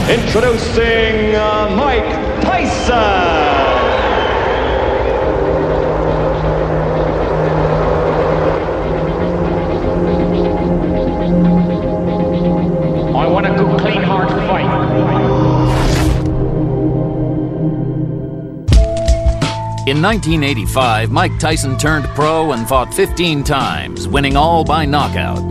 Introducing Mike Tyson. I want a good, clean, hard fight. In 1985, Mike Tyson turned pro and fought 15 times, winning all by knockout.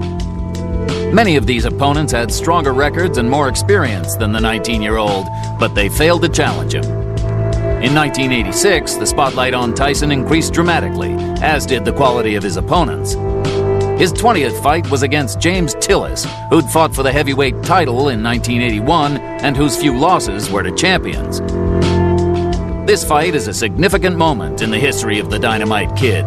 Many of these opponents had stronger records and more experience than the 19-year-old, but they failed to challenge him. In 1986, the spotlight on Tyson increased dramatically, as did the quality of his opponents. His 20th fight was against James Tillis, who'd fought for the heavyweight title in 1981 and whose few losses were to champions. This fight is a significant moment in the history of the Dynamite Kid.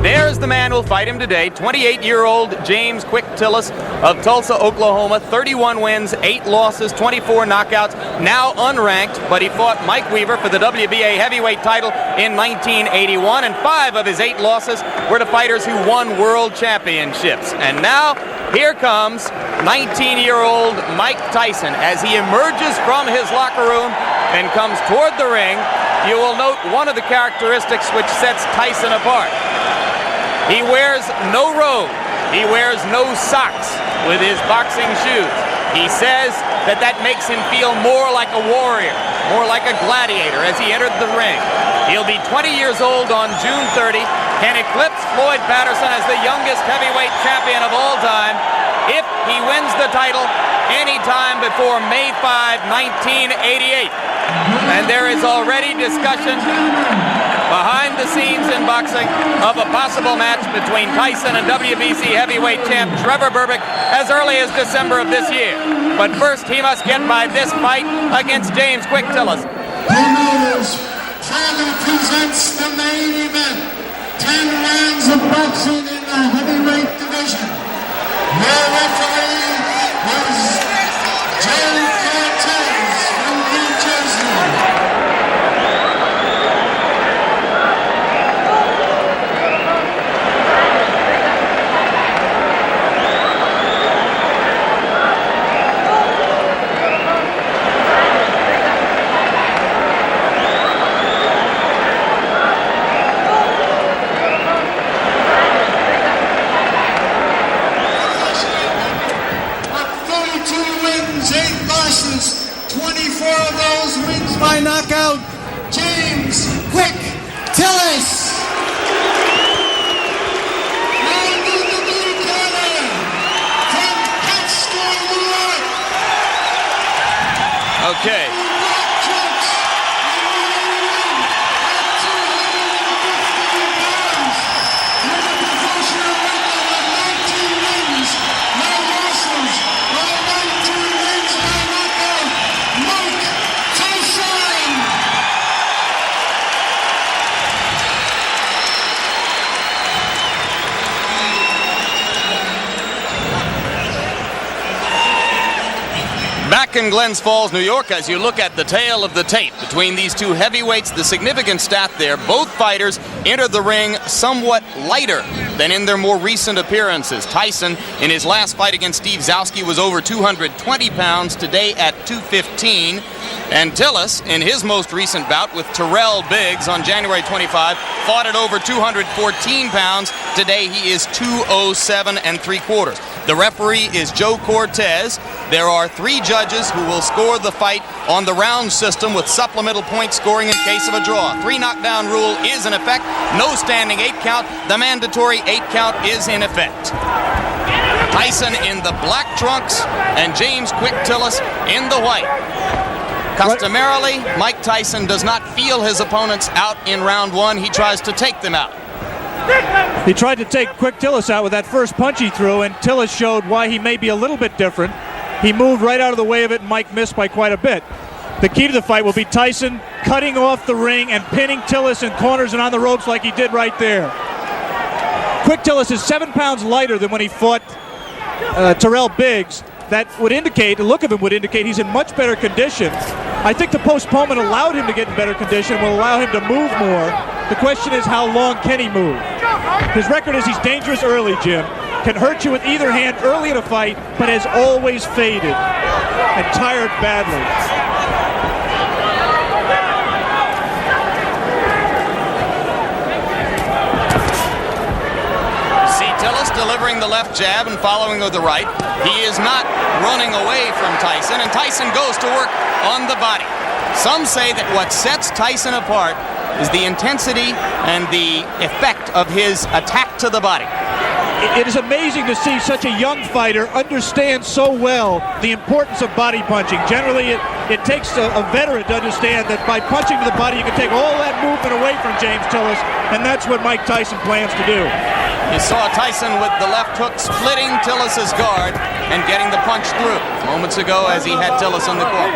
There's the man who'll fight him today, 28-year-old James "Quick" Tillis of Tulsa, Oklahoma. 31 wins, 8 losses, 24 knockouts, now unranked, but he fought Mike Weaver for the WBA heavyweight title in 1981, and 5 of his 8 losses were to fighters who won world championships. And now, here comes 19-year-old Mike Tyson as he emerges from his locker room and comes toward the ring. You will note one of the characteristics which sets Tyson apart. He wears no robe. He wears no socks with his boxing shoes. He says that makes him feel more like a warrior, more like a gladiator as he entered the ring. He'll be 20 years old on June 30, can eclipse Floyd Patterson as the youngest heavyweight champion of all time if he wins the title anytime before May 5, 1988. And there is already discussion behind the scenes in boxing of a possible match between Tyson and WBC heavyweight champ Trevor Berbick as early as December of this year. But first, he must get by this fight against James "Quick" Tillis. Promoters proudly presents the main event. 10 rounds of boxing in the heavyweight division. Your referee is Joe Cortez from New Jersey. By knockout, James "Quick" Tillis. And in the blue corner, from Catskill, New York. Okay. Back in Glens Falls, New York, as you look at the tale of the tape between these two heavyweights, the significant stat there, both fighters entered the ring somewhat lighter than in their more recent appearances. Tyson, in his last fight against Steve Zowski, was over 220 pounds, today at 215. And Tillis, in his most recent bout with Terrell Biggs on January 25, fought at over 214 pounds. Today he is 207 3/4. The referee is Joe Cortez. There are 3 judges who will score the fight on the round system with supplemental point scoring in case of a draw. 3 knockdown rule is in effect. No standing 8 count. The mandatory 8 count is in effect. Tyson in the black trunks and James "Quick" Tillis in the white. Customarily, Mike Tyson does not feel his opponents out in round 1. He tries to take them out. He tried to take "Quick" Tillis out with that first punch he threw, and Tillis showed why he may be a little bit different. He moved right out of the way of it, and Mike missed by quite a bit. The key to the fight will be Tyson cutting off the ring and pinning Tillis in corners and on the ropes like he did right there. "Quick" Tillis is 7 pounds lighter than when he fought Terrell Biggs. That would indicate, the look of him would indicate he's in much better condition. I think the postponement allowed him to get in better condition, will allow him to move more. The question is, how long can he move? His record is he's dangerous early, Jim. can hurt you with either hand early in a fight, but has always faded and tired badly. See Tillis delivering the left jab and following with the right. He is not running away from Tyson, and Tyson goes to work on the body. Some say that what sets Tyson apart is the intensity and the effect of his attack to the body. It is amazing to see such a young fighter understand so well the importance of body punching. Generally, it takes a veteran to understand that by punching to the body, you can take all that movement away from James Tillis, and that's what Mike Tyson plans to do. You saw Tyson with the left hook splitting Tillis's guard and getting the punch through moments ago as he had Tillis in the corner.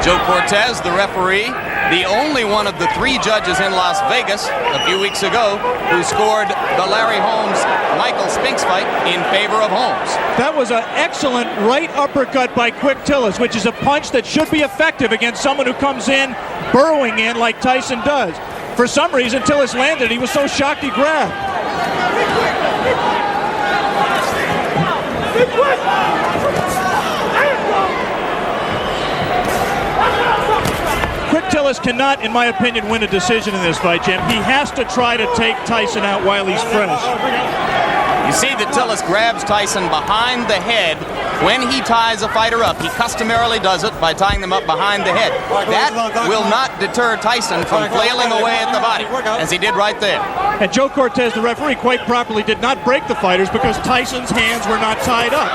Joe Cortez, the referee, the only one of the 3 judges in Las Vegas a few weeks ago who scored the Larry Holmes-Michael Spinks fight in favor of Holmes. That was an excellent right uppercut by Quick Tillis, which is a punch that should be effective against someone who comes in, burrowing in like Tyson does. For some reason, Tillis landed. He was so shocked he grabbed. Quick Tillis cannot, in my opinion, win a decision in this fight, Jim. He has to try to take Tyson out while he's fresh. You see that Tillis grabs Tyson behind the head when he ties a fighter up. He customarily does it by tying them up behind the head. That will not deter Tyson from flailing away at the body, as he did right there. And Joe Cortez, the referee, quite properly did not break the fighters because Tyson's hands were not tied up.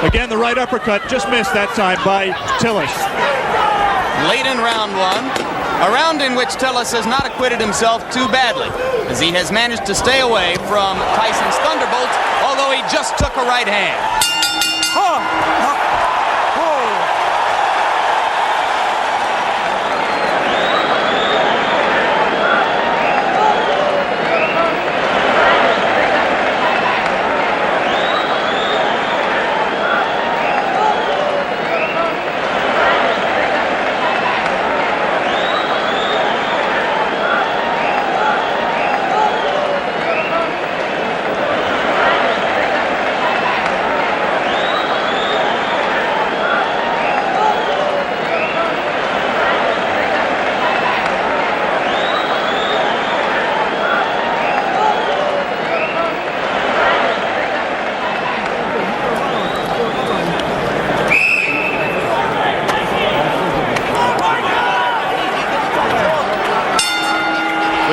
Again, the right uppercut just missed that time by Tillis. Late in round 1. A round in which Tillis has not acquitted himself too badly, as he has managed to stay away from Tyson's thunderbolts, although he just took a right hand.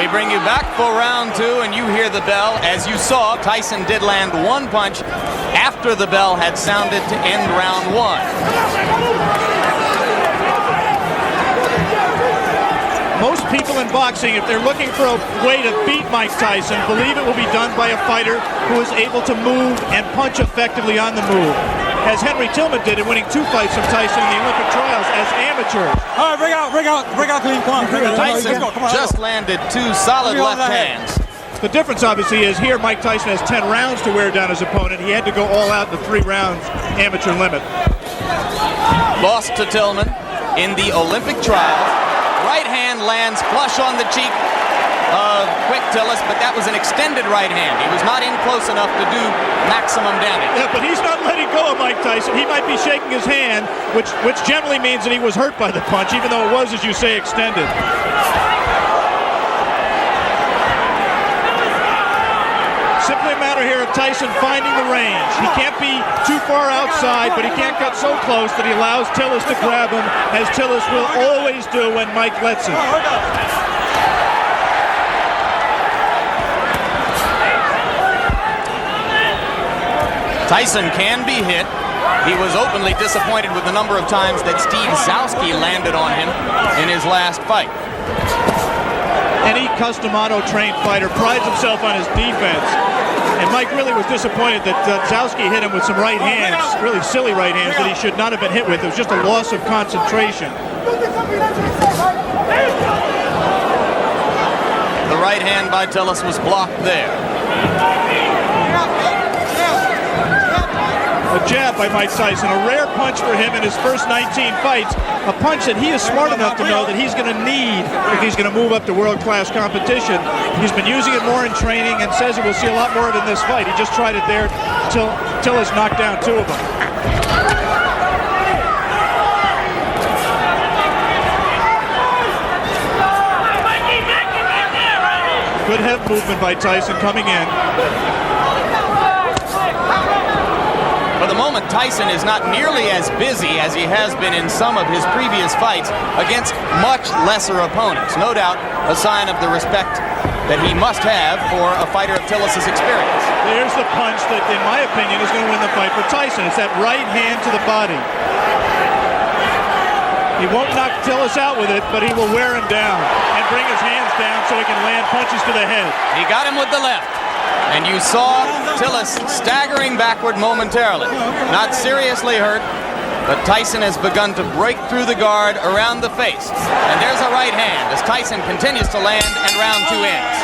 Bring you back for round 2, and you hear the bell. As you saw, Tyson did land 1 punch after the bell had sounded to end round 1. Most people in boxing, if they're looking for a way to beat Mike Tyson, believe it will be done by a fighter who is able to move and punch effectively on the move, as Henry Tillman did in winning 2 fights from Tyson in the Olympic trials as amateurs. All right, bring out clean. Come on. Tyson just landed 2 solid left hands. The difference, obviously, is here Mike Tyson has 10 rounds to wear down his opponent. He had to go all out in the 3 rounds amateur limit. Lost to Tillman in the Olympic trials. Right hand lands flush on the cheek of Quick Tillis, but that was an extended right hand. He was not in close enough to do maximum damage. Yeah, but he's not letting go of Mike Tyson. He might be shaking his hand, which generally means that he was hurt by the punch, even though it was, as you say, extended. Simply a matter here of Tyson finding the range. He can't be too far outside, but he can't cut so close that he allows Tillis to grab him, as Tillis will always do when Mike lets him. Tyson can be hit. He was openly disappointed with the number of times that Steve Zowski landed on him in his last fight. Any custom auto-trained fighter prides himself on his defense. And Mike really was disappointed that Zowski hit him with some right hands, really silly right hands that he should not have been hit with. It was just a loss of concentration. The right hand by Tillis was blocked there. A jab by Mike Tyson, a rare punch for him in his first 19 fights. A punch that he is smart enough to know that he's going to need if he's going to move up to world-class competition. He's been using it more in training and says we'll see a lot more of it in this fight. He just tried it there till Tillis knocked down 2 of them. Good head movement by Tyson coming in. For the moment, Tyson is not nearly as busy as he has been in some of his previous fights against much lesser opponents. No doubt a sign of the respect that he must have for a fighter of Tillis' experience. There's the punch that, in my opinion, is going to win the fight for Tyson. It's that right hand to the body. He won't knock Tillis out with it, but he will wear him down and bring his hands down so he can land punches to the head. He got him with the left. And you saw Tillis staggering backward momentarily. Not seriously hurt, but Tyson has begun to break through the guard around the face. And there's a right hand as Tyson continues to land and round 2 ends.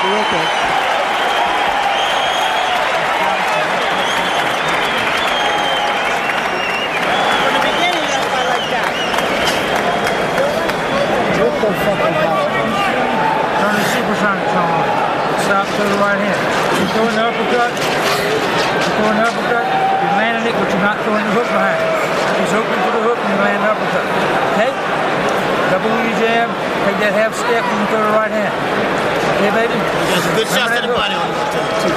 Okay. From the beginning, that's why I like that. Turn the supersonic on. Stop to the right hand. You're throwing the uppercut. You're landing it, but you're not throwing the hook behind it. He's hooking to the hook and you land the uppercut. Okay? Double your jab. Take that half step and you throw the right hand. Okay, baby? Good shots to the body on this too.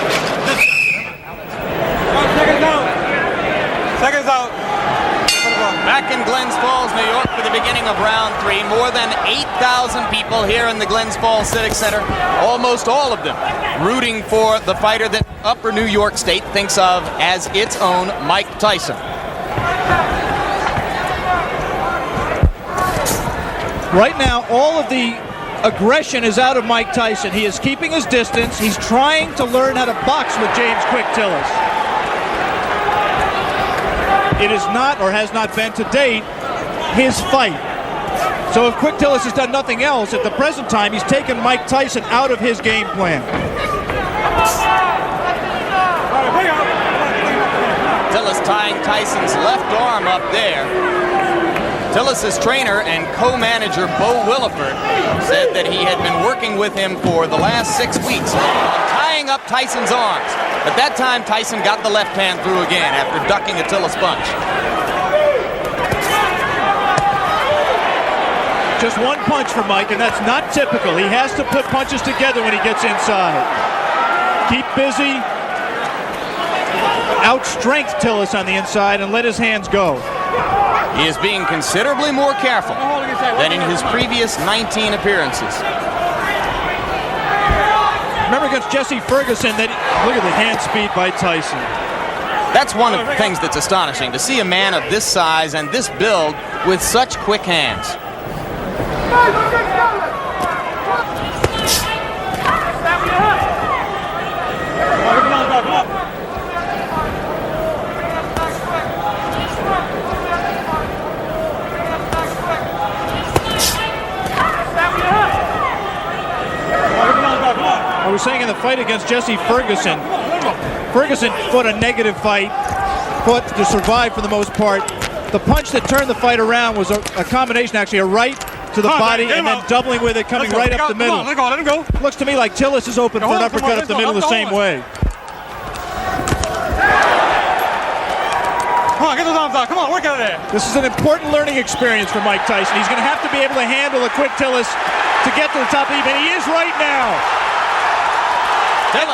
Seconds out. Back in Glens Falls, New York for the beginning of round 3. More than 8,000 people here in the Glens Falls Civic Center. Almost all of them rooting for the fighter that Upper New York State thinks of as its own Mike Tyson. Right now, all of the aggression is out of Mike Tyson. He is keeping his distance. He's trying to learn how to box with James Quick Tillis. It is not, or has not been to date, his fight. So if Quick Tillis has done nothing else, at the present time, he's taken Mike Tyson out of his game plan. Tillis tying Tyson's left arm up there. Tillis' trainer and co-manager Bo Williford said that he had been working with him for the last 6 weeks on tying up Tyson's arms. At that time, Tyson got the left hand through again after ducking a Tillis punch. Just one punch for Mike, and that's not typical. He has to put punches together when he gets inside. Keep busy. Outstrength Tillis on the inside and let his hands go. He is being considerably more careful than in his previous 19 appearances. Remember against Jesse Ferguson, that look at the hand speed by Tyson. That's one of the things that's astonishing, to see a man of this size and this build with such quick hands. I was saying in the fight against Jesse Ferguson, Ferguson fought a negative fight, fought to survive for the most part. The punch that turned the fight around was a combination, actually, a right to the body and then doubling with it, coming right up the middle. Let him go. Looks to me like Tillis is open for an uppercut up the middle the same way. Come on, get those arms out. Come on, work out of there. This is an important learning experience for Mike Tyson. He's going to have to be able to handle a Quick Tillis to get to the top of the event. He is right now.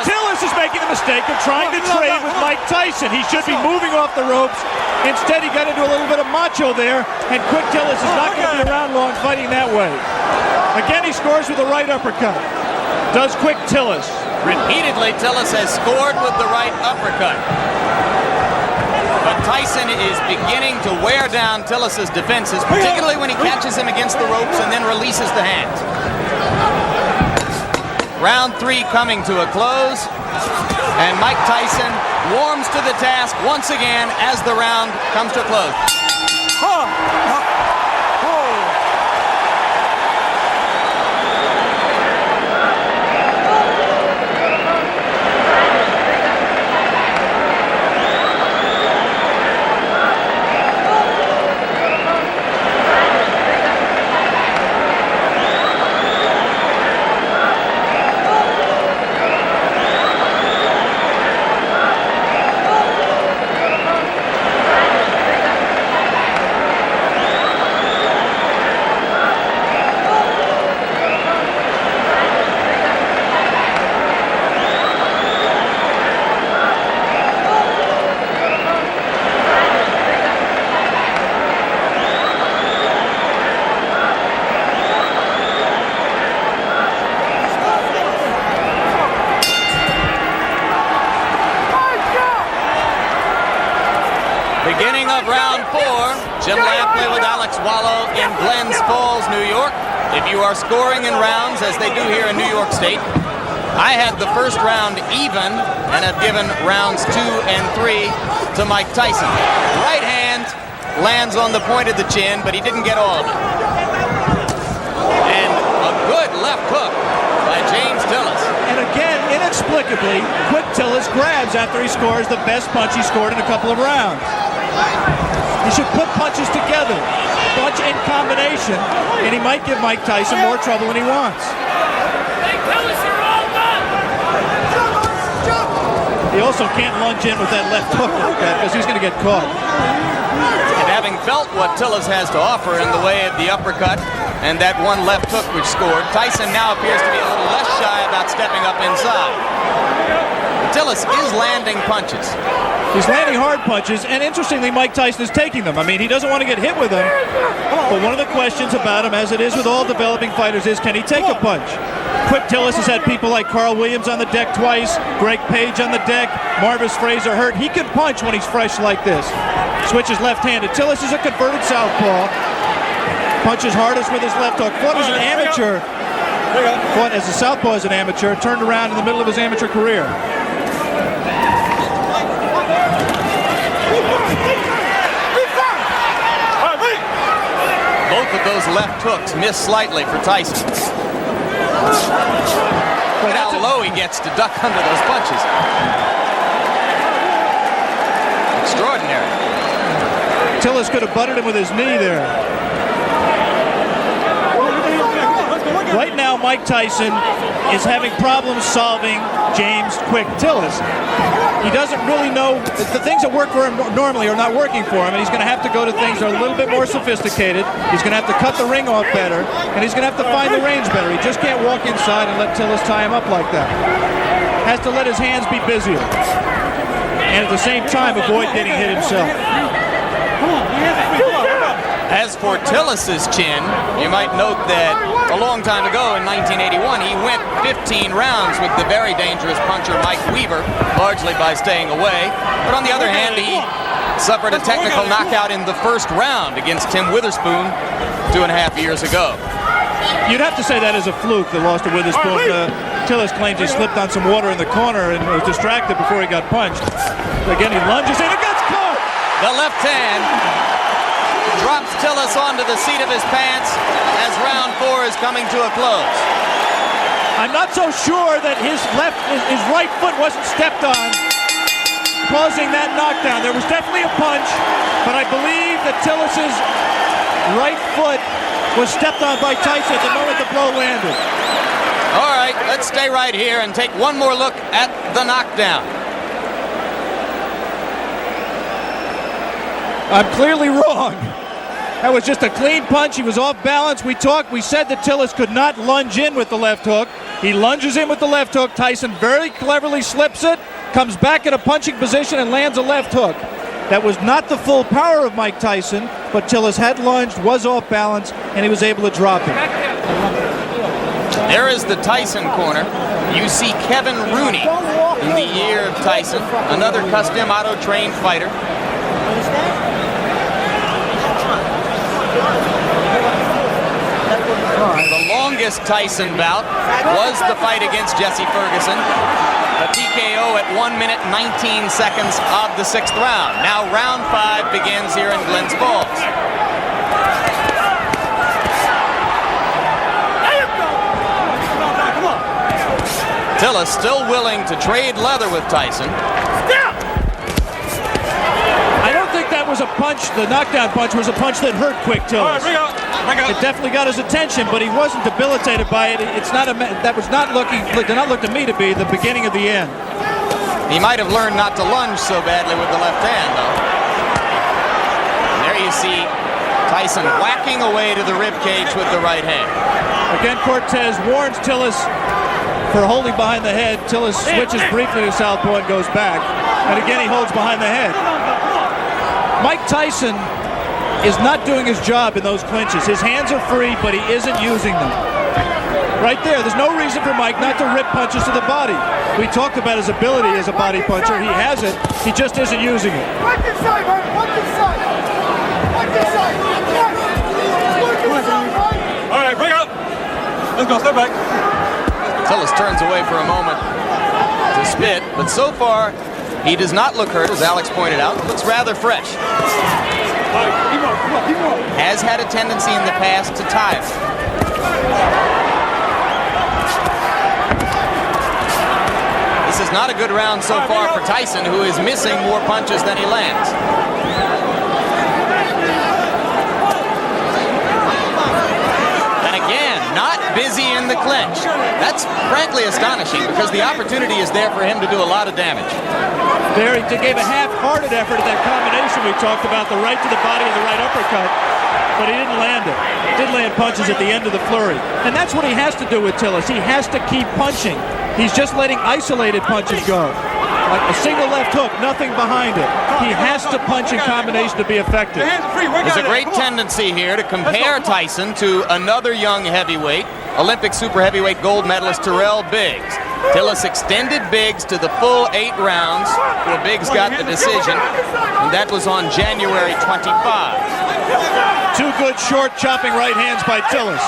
Tillis is making the mistake of trying to trade with Mike Tyson. He should be moving off the ropes. Instead, he got into a little bit of macho there, and Quick Tillis is not going to be around long fighting that way. Again, he scores with a right uppercut. Does Quick Tillis. Repeatedly, Tillis has scored with the right uppercut. But Tyson is beginning to wear down Tillis' defenses, particularly when he catches him against the ropes and then releases the hands. Round 3 coming to a close, and Mike Tyson warms to the task once again as the round comes to a close. of round 4. Jim Lampley with Alex Wallow in Glens Falls, New York. If you are scoring in rounds, as they do here in New York State, I had the first round even and have given rounds 2 and 3 to Mike Tyson. Right hand lands on the point of the chin, but he didn't get all of it. And a good left hook by James Tillis. And again, inexplicably, Quick Tillis grabs after he scores the best punch he scored in a couple of rounds. He should put punches together, punch in combination, and he might give Mike Tyson more trouble than he wants. He also can't lunge in with that left hook like that because he's going to get caught. And having felt what Tillis has to offer in the way of the uppercut and that one left hook which scored, Tyson now appears to be a little less shy about stepping up inside. But Tillis is landing punches. He's landing hard punches, and interestingly, Mike Tyson is taking them. I mean, he doesn't want to get hit with them, but one of the questions about him, as it is with all developing fighters, is can he take a punch? Quick Tillis has had people like Carl Williams on the deck twice, Greg Page on the deck, Marvis Fraser hurt. He can punch when he's fresh like this. Switches left-handed. Tillis is a converted southpaw. Punches hardest with his left hook. Fought as an amateur. Fought as a southpaw as an amateur. Turned around in the middle of his amateur career. Both of those left hooks miss slightly for Tyson. Look how low he gets to duck under those punches. Extraordinary. Tillis could have butted him with his knee there. Right now, Mike Tyson is having problems solving James Quick Tillis. He doesn't really know, the things that work for him normally are not working for him, and he's going to have to go to things that are a little bit more sophisticated. He's going to have to cut the ring off better, and he's going to have to find the range better. He just can't walk inside and let Tillis tie him up like that. Has to let his hands be busier, and at the same time avoid getting hit himself. As for Tillis's chin, you might note that a long time ago in 1981, he went 15 rounds with the very dangerous puncher Mike Weaver, largely by staying away. But on the other hand, he suffered a technical knockout in the first round against Tim Witherspoon 2.5 years ago. You'd have to say that is a fluke, the loss to Witherspoon. Tillis claims he slipped on some water in the corner and was distracted before he got punched. Again, he lunges in and gets caught! The left hand drops Tillis onto the seat of his pants as round 4 is coming to a close. I'm not so sure that his right foot wasn't stepped on, causing that knockdown. There was definitely a punch, but I believe that Tillis's right foot was stepped on by Tyson at the moment the blow landed. All right, let's stay right here and take one more look at the knockdown. I'm clearly wrong. That was just a clean punch. He was off balance. We said that Tillis could not lunge in with the left hook. He lunges in with the left hook. Tyson very cleverly slips it, comes back in a punching position and lands a left hook. That was not the full power of Mike Tyson, but Tillis had lunged, was off balance, and he was able to drop it. There is the Tyson corner. You see Kevin Rooney in the year of Tyson, another custom auto-trained fighter. The longest Tyson bout was the fight against Jesse Ferguson. A TKO at 1 minute 19 seconds of the 6th round. Now round 5 begins here in Glens Falls. Tillis still willing to trade leather with Tyson. I don't think that was a punch. The knockdown punch was a punch that hurt Quick Tillis. It definitely got his attention, but he wasn't debilitated by it. It's not a that was not looking. Did not look to me to be the beginning of the end. He might have learned not to lunge so badly with the left hand, though. And there you see Tyson whacking away to the rib cage with the right hand. Again, Cortez warns Tillis for holding behind the head. Tillis switches briefly to southpaw and goes back. And again, he holds behind the head. Mike Tyson is not doing his job in those clinches. His hands are free, but he isn't using them. Right there. There's no reason for Mike not to rip punches to the body. We talked about his ability as a body puncher. He has it. He just isn't using it. Watch this side, man. Watch this side. Watch this side. All right, bring it up. Let's go. Step back. Tillis turns away for a moment to spit, but so far he does not look hurt, as Alex pointed out. Looks rather fresh. Has had a tendency in the past to tire. This is not a good round so far for Tyson, who is missing more punches than he lands. And again, not busy in the clinch. That's frankly astonishing because the opportunity is there for him to do a lot of damage. There, he gave a half-hearted effort at that combination we talked about, the right to the body and the right uppercut, but he didn't land it. Did land punches at the end of the flurry. And that's what he has to do with Tillis. He has to keep punching. He's just letting isolated punches go. Like a single left hook, nothing behind it. He has to punch in combination to be effective. There's a great tendency here to compare Tyson to another young heavyweight, Olympic super heavyweight gold medalist Terrell Biggs. Tillis extended Biggs to the full 8 rounds, where Biggs got the decision, and that was on January 25. Two good short chopping right hands by Tillis.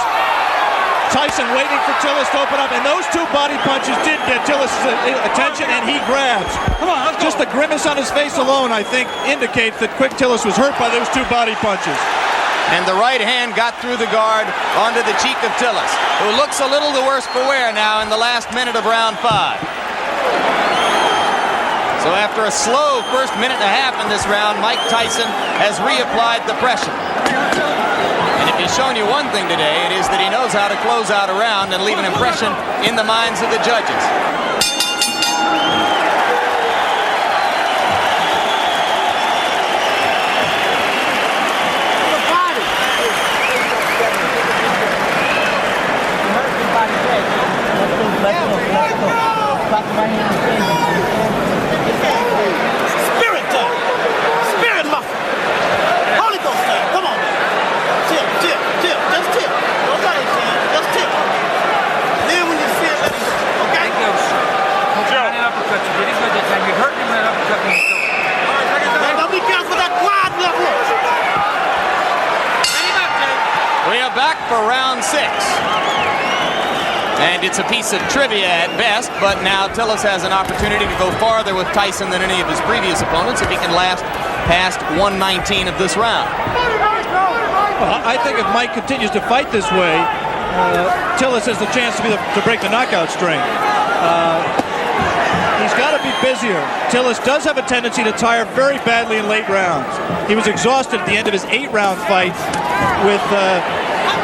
Tyson waiting for Tillis to open up, and those two body punches did get Tillis' attention, and he grabs. Come on, let's go. Just the grimace on his face alone, I think, indicates that Quick Tillis was hurt by those two body punches. And the right hand got through the guard onto the cheek of Tillis, who looks a little the worse for wear now in the last minute of round 5. So after a slow first minute and a half in this round, Mike Tyson has reapplied the pressure. And if he's shown you one thing today, it is that he knows how to close out a round and leave an impression in the minds of the judges. Spirit muscle. Holy Ghost thing. Come on. Tip. Just tip. Don't let it stand. Just tip. Then when you feel it, okay? Uppercut. You did good that time. You hurt him with that uppercut. Don't be careful with that quad left hook. We are back for round 6. And it's a piece of trivia at best, but now Tillis has an opportunity to go farther with Tyson than any of his previous opponents if he can last past 119 of this round. Well, I think if Mike continues to fight this way, Tillis has the chance to break the knockout string. He's got to be busier. Tillis does have a tendency to tire very badly in late rounds. He was exhausted at the end of his 8-round fight with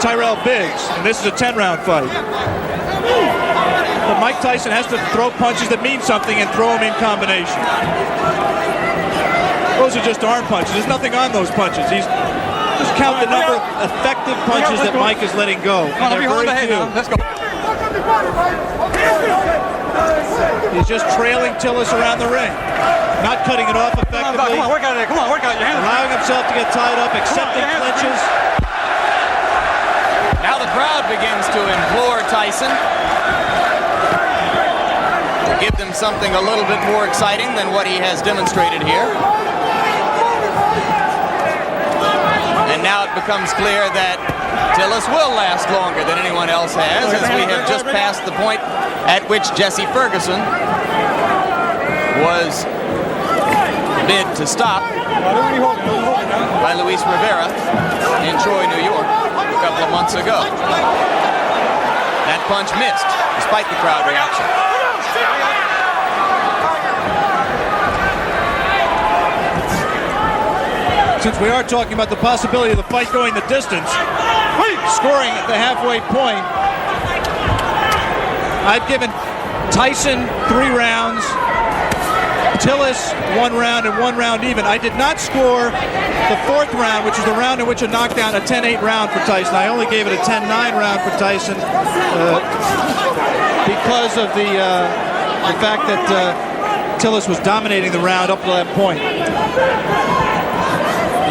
Tyrell Biggs, and this is a 10-round fight. But Mike Tyson has to throw punches that mean something and throw them in combination. Those are just arm punches. There's nothing on those punches. He's just count the number of effective punches that Mike is letting go. And they're very few. Let's go. He's just trailing Tillis around the ring. Not cutting it off effectively. Come on, work out there. Come on, work out your hands. Allowing himself to get tied up, accepting clinches. Now the crowd begins to implore Tyson to give them something a little bit more exciting than what he has demonstrated here. And now it becomes clear that Tillis will last longer than anyone else has, as we have just passed the point at which Jesse Ferguson was bid to stop by Luis Rivera in Troy, New York, a couple of months ago. That punch missed, despite the crowd reaction. Since we are talking about the possibility of the fight going the distance, scoring at the halfway point, I've given Tyson 3 rounds, Tillis 1 round, and 1 round even. I did not score the 4th round, which is the round in which a knockdown, a 10-8 round for Tyson. I only gave it a 10-9 round for Tyson because of the fact that Tillis was dominating the round up to that point.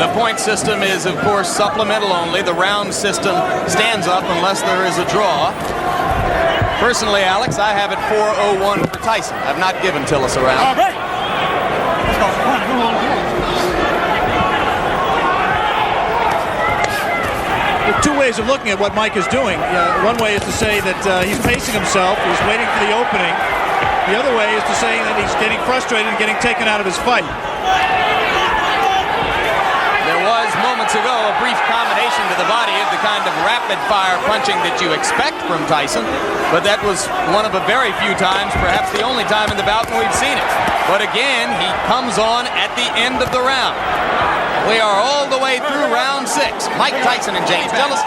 The point system is, of course, supplemental only. The round system stands up unless there is a draw. Personally, Alex, I have it 4:01 for Tyson. I've not given Tillis a round. All right. Let's go. Come on, come on. There are two ways of looking at what Mike is doing. One way is to say that he's pacing himself, he's waiting for the opening. The other way is to say that he's getting frustrated and getting taken out of his fight. There was moments ago a brief combination to the body of the kind of rapid-fire punching that you expect from Tyson, but that was one of a very few times, perhaps the only time in the bout when we've seen it. But again, he comes on at the end of the round. We are all the way through round 6. Mike Tyson and James Tillis.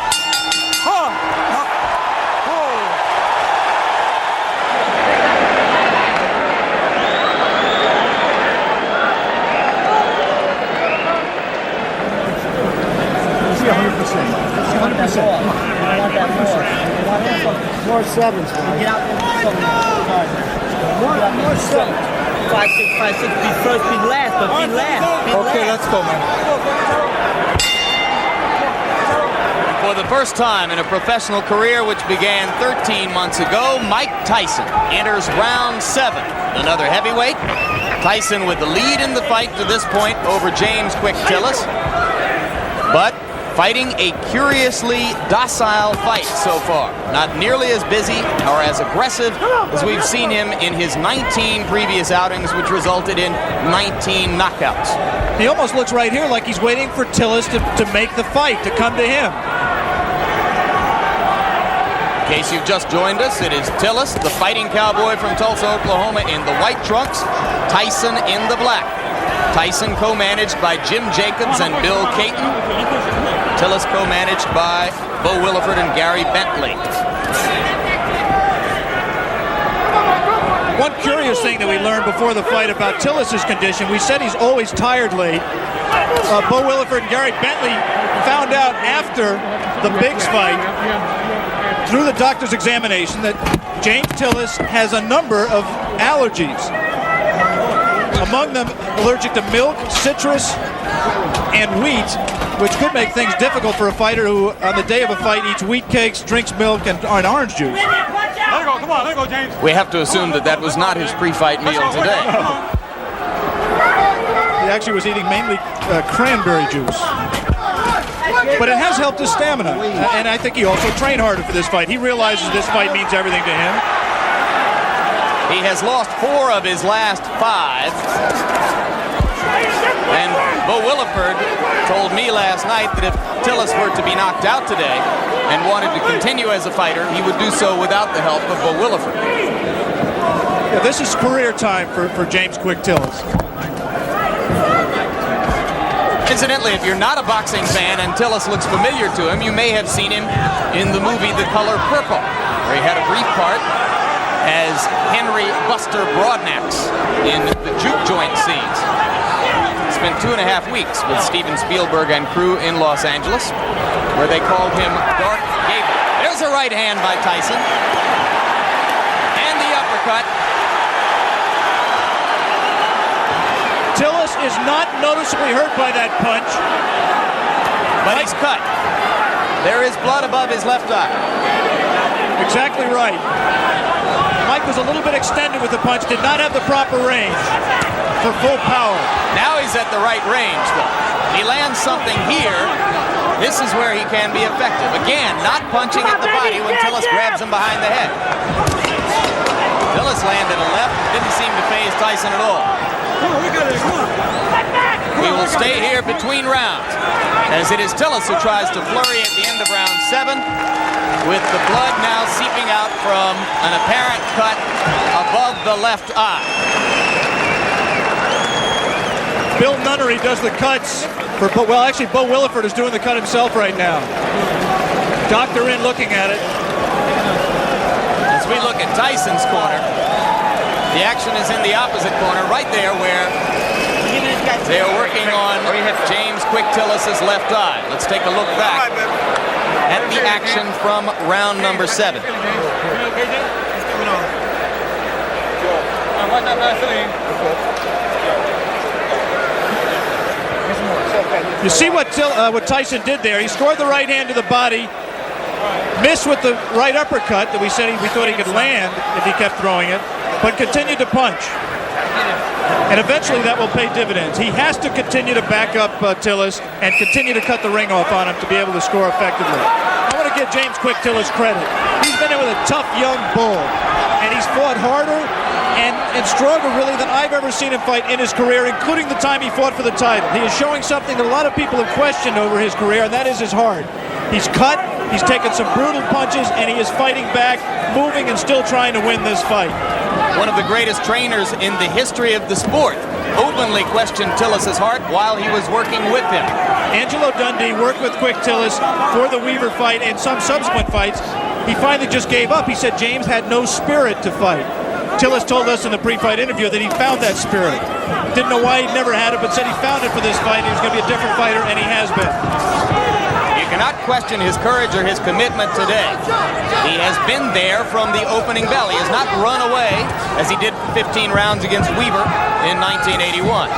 More sevens. Get out there. More sevens. 5, 6, 5, 6. Be first, be last, but be last. Okay, let's go, man. For the first time in a professional career, which began 13 months ago, Mike Tyson enters round 7. Another heavyweight. Tyson with the lead in the fight to this point over James Quick Tillis, but fighting a curiously docile fight so far. Not nearly as busy or as aggressive as we've seen him in his 19 previous outings, which resulted in 19 knockouts. He almost looks right here like he's waiting for Tillis to make the fight, to come to him. In case you've just joined us, it is Tillis, the fighting cowboy from Tulsa, Oklahoma, in the white trunks, Tyson in the black. Tyson co-managed by Jim Jacobs and Bill Caton. Tillis co-managed by Bo Williford and Gary Bentley. One curious thing that we learned before the fight about Tillis' condition, we said he's always tired late. Bo Williford and Gary Bentley found out after the Biggs fight, through the doctor's examination, that James Tillis has a number of allergies. Among them, allergic to milk, citrus, and wheat, which could make things difficult for a fighter who, on the day of a fight, eats wheat cakes, drinks milk, and orange juice. Let it go. Come on. Let it go, James. We have to assume that that was not his pre-fight meal today. He actually was eating mainly cranberry juice. But it has helped his stamina, and I think he also trained harder for this fight. He realizes this fight means everything to him. He has lost 4 of his last 5. And Bo Williford told me last night that if Tillis were to be knocked out today and wanted to continue as a fighter, he would do so without the help of Bo Williford. Yeah, this is career time for James Quick Tillis. Incidentally, if you're not a boxing fan and Tillis looks familiar to him, you may have seen him in the movie The Color Purple, where he had a brief part as Henry Buster Broadnax in the juke joint scenes. Spent 2.5 weeks with Steven Spielberg and crew in Los Angeles, where they called him Dark Gable. There's a right hand by Tyson. And the uppercut. Tillis is not noticeably hurt by that punch. But he's cut. There is blood above his left eye. Exactly right. Mike was a little bit extended with the punch, did not have the proper range for full power. Now he's at the right range, though. He lands something here. This is where he can be effective. Again, not punching at the body when Tillis grabs him behind the head. Tillis landed a left, didn't seem to faze Tyson at all. We will stay here between rounds, as it is Tillis who tries to flurry at the end of round 7, with the blood now seeping out from an apparent cut above the left eye. Bill Nunnery does the cuts for, well, actually Bo Williford is doing the cut himself right now. Doctor in looking at it. As we look at Tyson's corner, the action is in the opposite corner, right there where they are working on James Quick Tillis' left eye. Let's take a look back at the action from round number 7. You see what Tyson did there. He scored the right hand to the body, Missed with the right uppercut that we thought he could land if he kept throwing it, but continued to punch. And eventually that will pay dividends. He has to continue to back up Tillis and continue to cut the ring off on him to be able to score effectively. I want to give James Quick Tillis credit. He's been in with a tough young bull, and he's fought harder and stronger really than I've ever seen him fight in his career, including the time he fought for the title. He is showing something that a lot of people have questioned over his career, and that is his heart. He's cut, he's taken some brutal punches, and he is fighting back, moving and still trying to win this fight. One of the greatest trainers in the history of the sport openly questioned Tillis' heart while he was working with him. Angelo Dundee worked with Quick Tillis for the Weaver fight and some subsequent fights. He finally just gave up. He said James had no spirit to fight. Tillis told us in the pre-fight interview that he found that spirit. Didn't know why he'd never had it, but said he found it for this fight. He was going to be a different fighter, and he has been. You cannot question his courage or his commitment today. He has been there from the opening bell. He has not run away as he did 15 rounds against Weaver in 1981.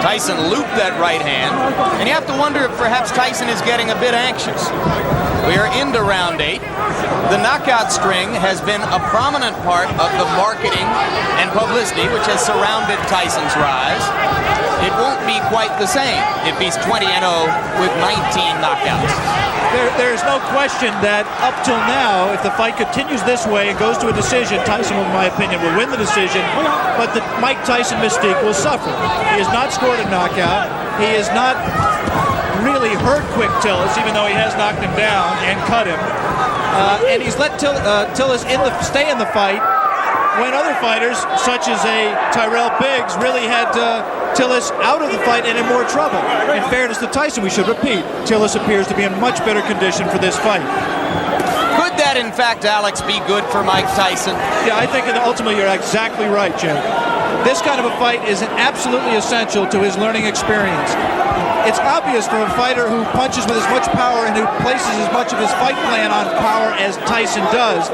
Tyson looped that right hand, and you have to wonder if perhaps Tyson is getting a bit anxious. We are into round 8. The knockout string has been a prominent part of the marketing and publicity which has surrounded Tyson's rise. It won't be quite the same if he's 20-0 with 19 knockouts. There's no question that up till now, if the fight continues this way and goes to a decision, Tyson, in my opinion, will win the decision, but the Mike Tyson mystique will suffer. He has not scored a knockout. He has not really hurt Quick Tillis, even though he has knocked him down and cut him. And he's let Tillis stay in the fight when other fighters, such as a Tyrell Biggs, really had Tillis out of the fight and in more trouble. In fairness to Tyson, we should repeat, Tillis appears to be in much better condition for this fight. Could that, in fact, Alex, be good for Mike Tyson? Yeah, I think ultimately you're exactly right, Jay. This kind of a fight is absolutely essential to his learning experience. It's obvious for a fighter who punches with as much power and who places as much of his fight plan on power as Tyson does,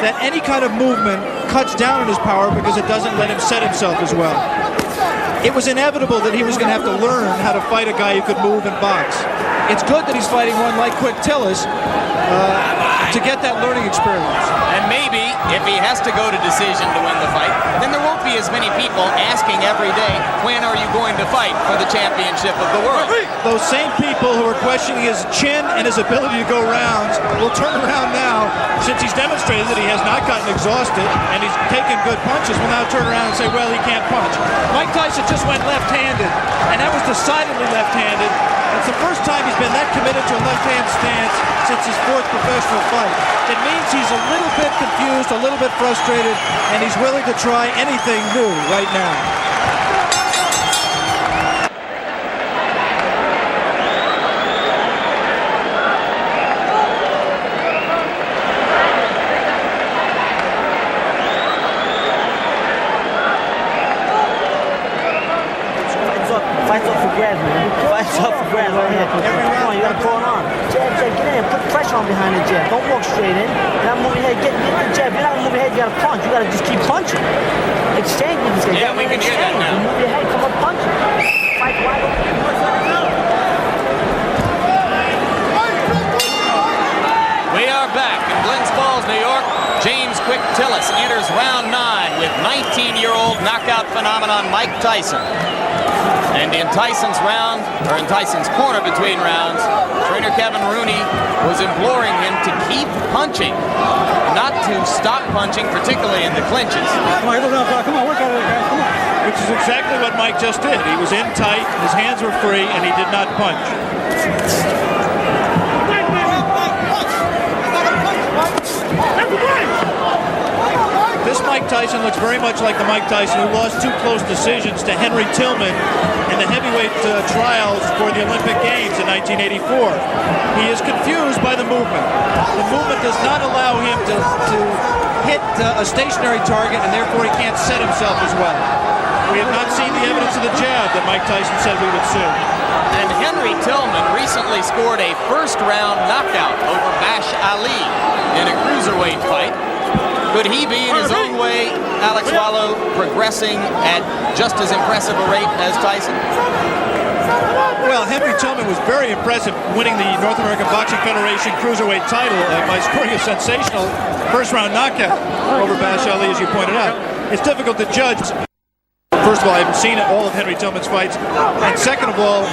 that any kind of movement cuts down on his power because it doesn't let him set himself as well. It was inevitable that he was going to have to learn how to fight a guy who could move and box. It's good that he's fighting one like Quick Tillis to get that learning experience. And maybe if he has to go to decision to win the fight, then there won't be as many people asking every day, when are you going to fight for the championship of the world? Those same people who are questioning his chin and his ability to go rounds will turn around now, since he's demonstrated that he has not gotten exhausted and he's taken good punches, will now turn around and say, well, he can't punch. Mike Tyson just went left-handed, and that was decidedly left-handed. It's the first time he's been that committed to a left-hand stance since his 4th professional fight. It means he's a little bit confused, a little bit frustrated, and he's willing to try anything new right now. Fights up for grabs, man. Fights up for grabs right here. Come on, you gotta pull it on. Jab, get in. Put pressure on behind the jab. Don't walk straight in. You're not moving your head. Get the jab. You're not moving your head. You gotta punch. You gotta just keep punching. Exchange with this guy. Yeah, we can hear that now. You move your head. Come up, punch. Fight wide open. We are back in Glens Falls, New York. James Quick Tillis enters round 9 with 19-year-old knockout phenomenon Mike Tyson. And in Tyson's corner between rounds, trainer Kevin Rooney was imploring him to keep punching, not to stop punching, particularly in the clinches. Come on, work out of it, guys. Come on. Which is exactly what Mike just did. He was in tight, his hands were free, and he did not punch. This Mike Tyson looks very much like the Mike Tyson who lost 2 close decisions to Henry Tillman in the heavyweight trials for the Olympic Games in 1984. He is confused by the movement. The movement does not allow him to hit a stationary target, and therefore he can't set himself as well. We have not seen the evidence of the jab that Mike Tyson said we would see. And Henry Tillman recently scored a first-round knockout over Bash Ali in a cruiserweight fight. Could he be, in his own way, Alex Wallow, progressing at just as impressive a rate as Tyson? Well, Henry Tillman was very impressive winning the North American Boxing Federation Cruiserweight title by scoring a sensational first-round knockout over Bash Ali, as you pointed out. It's difficult to judge. First of all, I haven't seen all of Henry Tillman's fights. And second of all,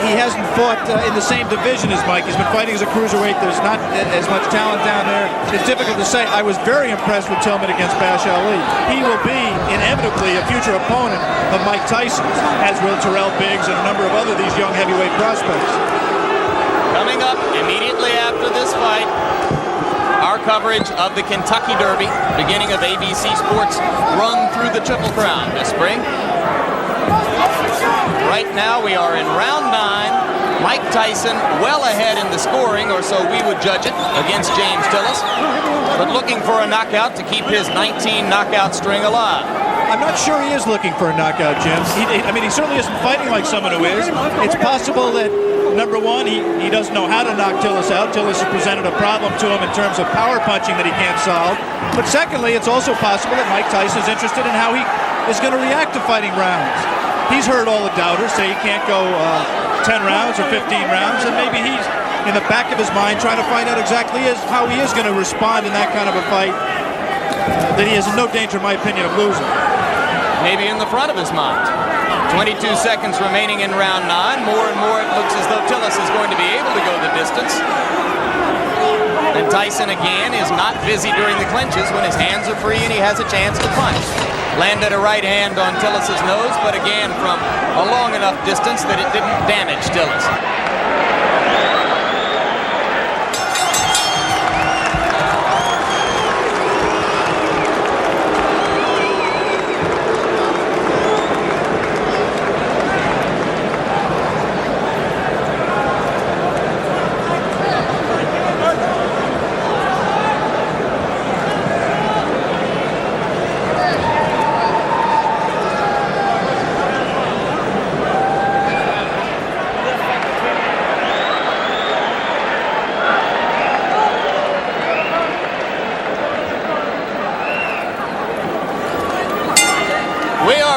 he hasn't fought in the same division as Mike. He's been fighting as a cruiserweight. There's not as much talent down there. It's difficult to say. I was very impressed with Tillman against Bash Ali. He will be inevitably a future opponent of Mike Tyson, as will Terrell Biggs and a number of other these young heavyweight prospects. Coming up immediately after this fight, our coverage of the Kentucky Derby, beginning of ABC Sports' run through the Triple Crown this spring. Right now we are in round 9. Mike Tyson well ahead in the scoring, or so we would judge it, against James Tillis, but looking for a knockout to keep his 19 knockout string alive. I'm not sure he is looking for a knockout, Jim. He certainly isn't fighting like someone who is. It's possible that, number one, he doesn't know how to knock Tillis out. Tillis has presented a problem to him in terms of power punching that he can't solve. But secondly, it's also possible that Mike Tyson is interested in how he is going to react to fighting rounds. He's heard all the doubters say he can't go 10 rounds or 15 rounds, and maybe he's in the back of his mind trying to find out exactly how he is going to respond in that kind of a fight that he is in no danger, in my opinion, of losing. Maybe in the front of his mind. 22 seconds remaining in round 9. More and more it looks as though Tillis is going to be able to go the distance. And Tyson again is not busy during the clinches when his hands are free and he has a chance to punch. Landed a right hand on Tillis' nose, but again from a long enough distance that it didn't damage Tillis.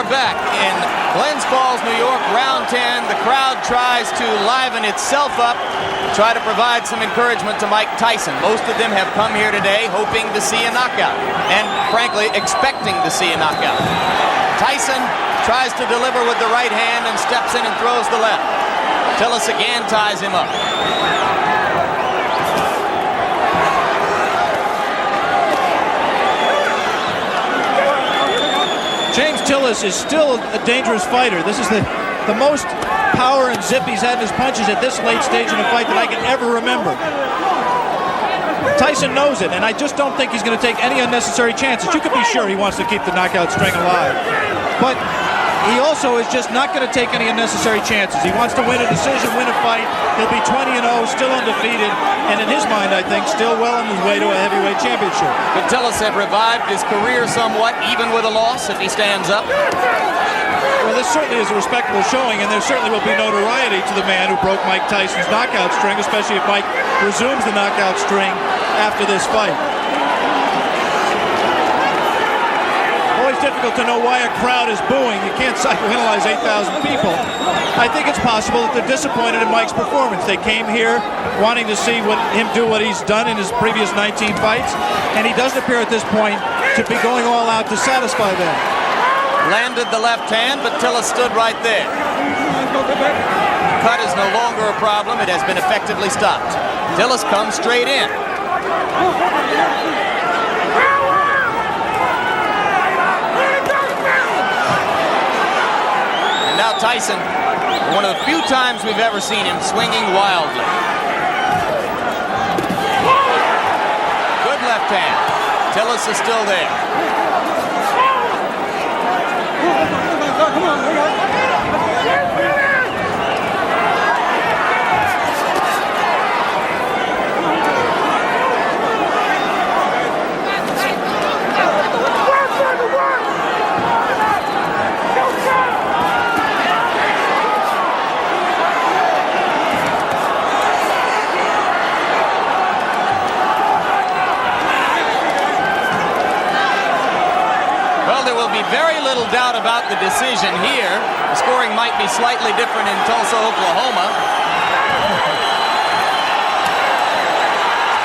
Back in Glens Falls, New York, round 10. The crowd tries to liven itself up, try to provide some encouragement to Mike Tyson. Most of them have come here today hoping to see a knockout and, frankly, expecting to see a knockout. Tyson tries to deliver with the right hand and steps in and throws the left. Tillis again ties him up. James Tillis is still a dangerous fighter. This is the most power and zip he's had in his punches at this late stage in a fight that I can ever remember. Tyson knows it, and I just don't think he's going to take any unnecessary chances. You can be sure he wants to keep the knockout string alive. But he also is just not going to take any unnecessary chances. He wants to win a decision, win a fight. He'll be 20-0, still undefeated, and in his mind, I think, still well on his way to a heavyweight championship. Could Tillis have revived his career somewhat, even with a loss, if he stands up? Well, this certainly is a respectable showing, and there certainly will be notoriety to the man who broke Mike Tyson's knockout string, especially if Mike resumes the knockout string after this fight. Always difficult to know why a crowd is booing. You can't psychoanalyze 8,000 people. I think it's possible that they're disappointed in Mike's performance. They came here wanting to see him do what he's done in his previous 19 fights, and he doesn't appear at this point to be going all out to satisfy them. Landed the left hand, but Tillis stood right there. Cut is no longer a problem. It has been effectively stopped. Tillis comes straight in. And now Tyson, one of the few times we've ever seen him swinging wildly. Good left hand. Tillis is still there. Come on, we got about the decision here. The scoring might be slightly different in Tulsa, Oklahoma.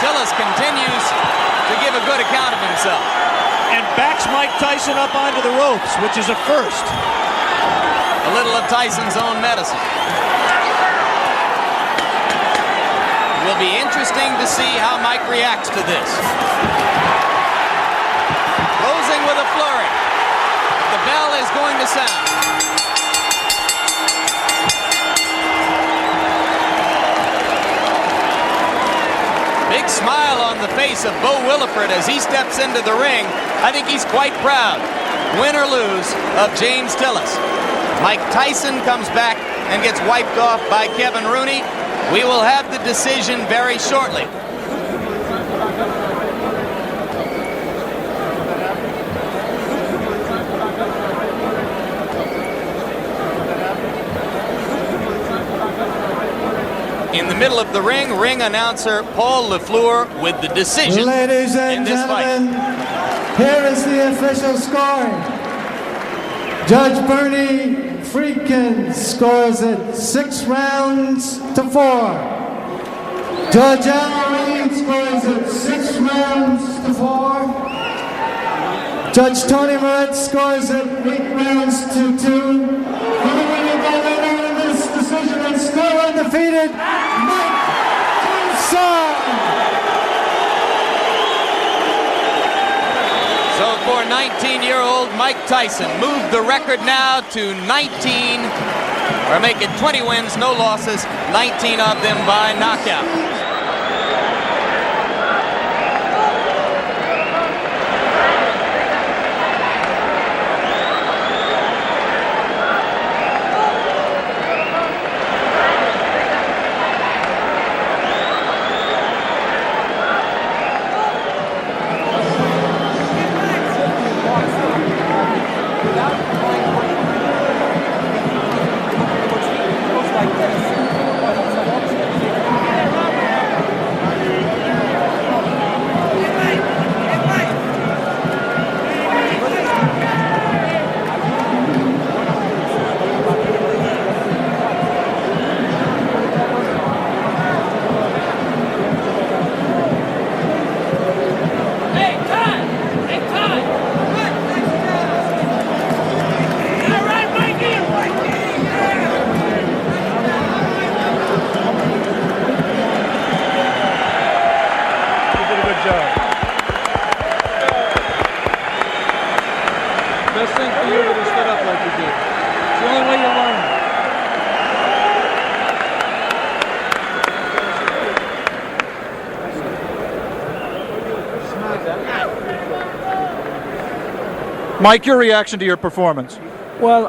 Tillis continues to give a good account of himself. And backs Mike Tyson up onto the ropes, which is a first. A little of Tyson's own medicine. It will be interesting to see how Mike reacts to this. Closing with a flurry. The bell is going to sound. Big smile on the face of Bo Williford as he steps into the ring. I think he's quite proud, win or lose, of James Tillis. Mike Tyson comes back and gets wiped off by Kevin Rooney. We will have the decision very shortly. In the middle of the ring announcer Paul LaFleur with the decision. Ladies and gentlemen, here is the official scoring. Judge Bernie Friedkin scores it 6 rounds to 4. Judge Al Reed scores it 6 rounds to 4. Judge Tony Moretz scores it 8 rounds to 2. Decision and still undefeated, Mike Tyson. So for 19-year-old Mike Tyson, moved the record now to 19, or make it 20 wins, no losses, 19 of them by knockout. Best thing for you to stood up like you did. It's the only way you learn. Mike, your reaction to your performance? Well,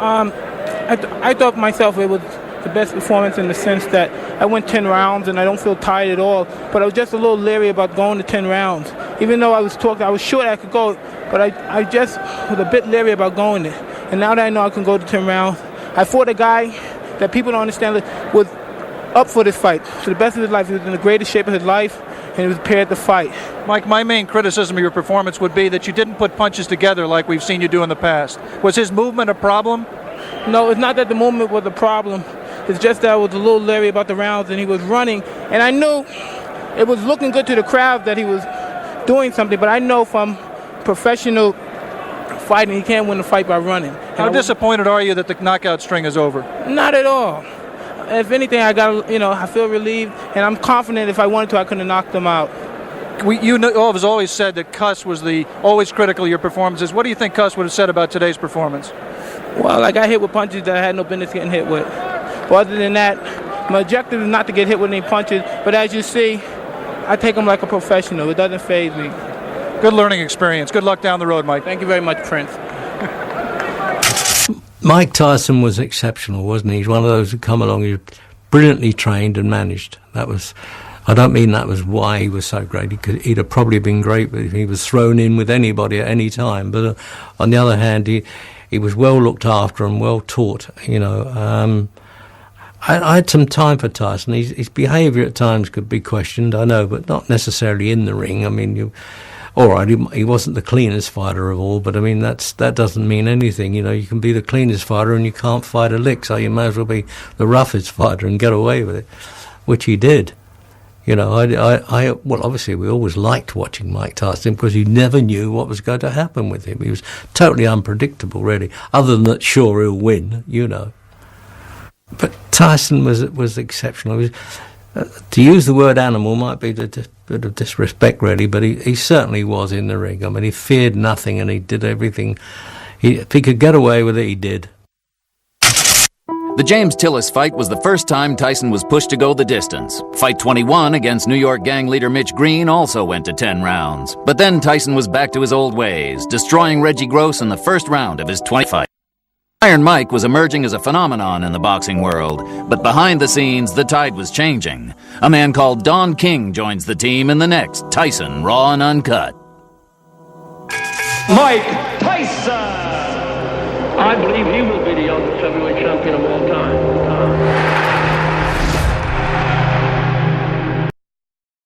I thought myself it was the best performance in the sense that I went 10 rounds and I don't feel tired at all. But I was just a little leery about going to 10 rounds. Even though I was sure that I could go, but I just was a bit leery about going there. And now that I know I can go to 10 rounds, I fought a guy that people don't understand was up for this fight. To the best of his life, he was in the greatest shape of his life, and he was prepared to fight. Mike, my main criticism of your performance would be that you didn't put punches together like we've seen you do in the past. Was his movement a problem? No, it's not that the movement was a problem. It's just that I was a little leery about the rounds, and he was running. And I knew it was looking good to the crowd that he was doing something, but I know from professional fighting, he can't win a fight by running. How disappointed are you that the knockout string is over? Not at all. If anything, I feel relieved, and I'm confident if I wanted to, I could have knocked them out. You have always said that Cuss was always critical of your performances. What do you think Cuss would have said about today's performance? Well, I got hit with punches that I had no business getting hit with. But other than that, my objective is not to get hit with any punches, but as you see, I take them like a professional. It doesn't faze me. Good learning experience. Good luck down the road, Mike. Thank you very much, Prince. Mike Tyson was exceptional, wasn't he? He's one of those who come along, he was brilliantly trained and managed. I don't mean that was why he was so great. He'd have probably been great if he was thrown in with anybody at any time. But on the other hand, he was well looked after and well taught, I had some time for Tyson. His behaviour at times could be questioned, I know, but not necessarily in the ring. I mean, all right, he wasn't the cleanest fighter of all, but I mean, that doesn't mean anything. You know, you can be the cleanest fighter and you can't fight a lick, so you may as well be the roughest fighter and get away with it, which he did. You know, well, obviously we always liked watching Mike Tyson because you never knew what was going to happen with him. He was totally unpredictable, really, other than that, sure, he'll win, you know. But Tyson was exceptional. He was, to use the word animal might be a bit of disrespect, really, but he certainly was in the ring. I mean, he feared nothing and he did everything. If he could get away with it, he did. The James Tillis fight was the first time Tyson was pushed to go the distance. Fight 21 against New York gang leader Mitch Green also went to 10 rounds. But then Tyson was back to his old ways, destroying Reggie Gross in the first round of his 20 fight. Iron Mike was emerging as a phenomenon in the boxing world, but behind the scenes, the tide was changing. A man called Don King joins the team in the next Tyson Raw and Uncut. Mike Tyson! I believe he will be the youngest heavyweight champion of all time.